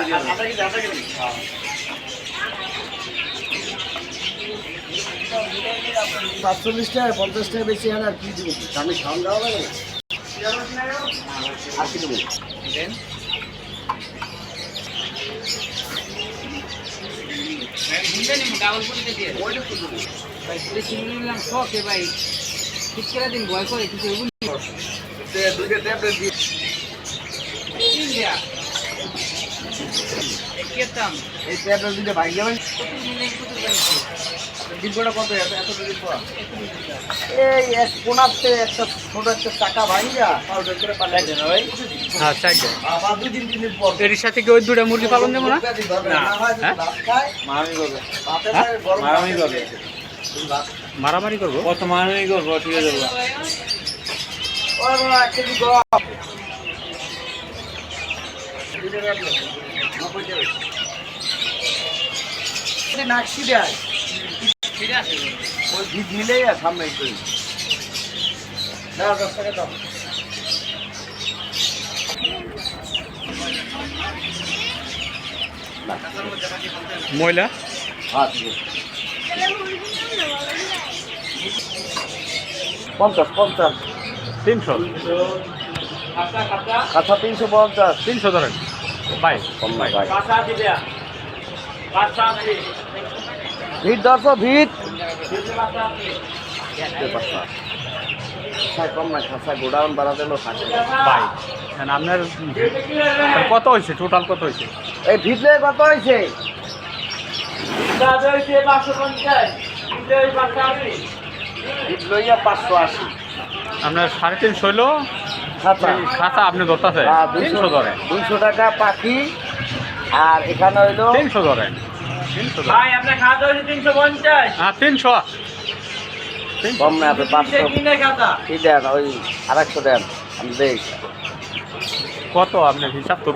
$45 $50 বেশি আর কি দিব আমি খাওয়া দাওয়া লাগে আর কি দেবো ভাই ঠিক করে দিন ভয় করে কিছু দুইটা ট্যাবলেট দিয়ে এই ট্যাবলেট দিলে ভাই যাবেন ডিব্বাটা কত এত এই এক কোনাতে একটা ছোট একটা চাকা ভাঙিয়া পাউডার করে পাঠাই দেন ভাই হ্যাঁ চাইছে আবার 2-3 দিন পর এর সাথে কি ওই দুটো মুরগি পালন দেবো না মারামারি করবে মারামারি করবো কত মারামারি করবো ঠিক আছে ওই বাবা এক কেজি গো নাকশি দেয় ওই ভিড় মিলেই আর সামনে একটু দাও 10 টাকা দাও ময়লা হ্যাঁ ঠিক আছে 50 300 কাঁচা 350 300 ধরেন ভাই কম না ভাই কাঁচা দিবে ভিড় 10 ভিড় কম না খাসা গোডাউন বাড়া দিল ভাই আপনার কত হয়েছে টোটাল কত হয়েছে এই ভিড়লে কত হয়েছে ভিড় লইয়া 580 আপনার 350 হইলো খাতা আপনি ধরতেছে 300 ধরেন 200 টাকা পাখি আর এখানে হইলো 300 ধরেন 300 ভাই আপনার খাতা হচ্ছে 350 হ্যাঁ 300 কম না আপনি 500 কিনে খাতা কি দেন ওই 250 দেন আমি দেই কত আপনার হিসাব তো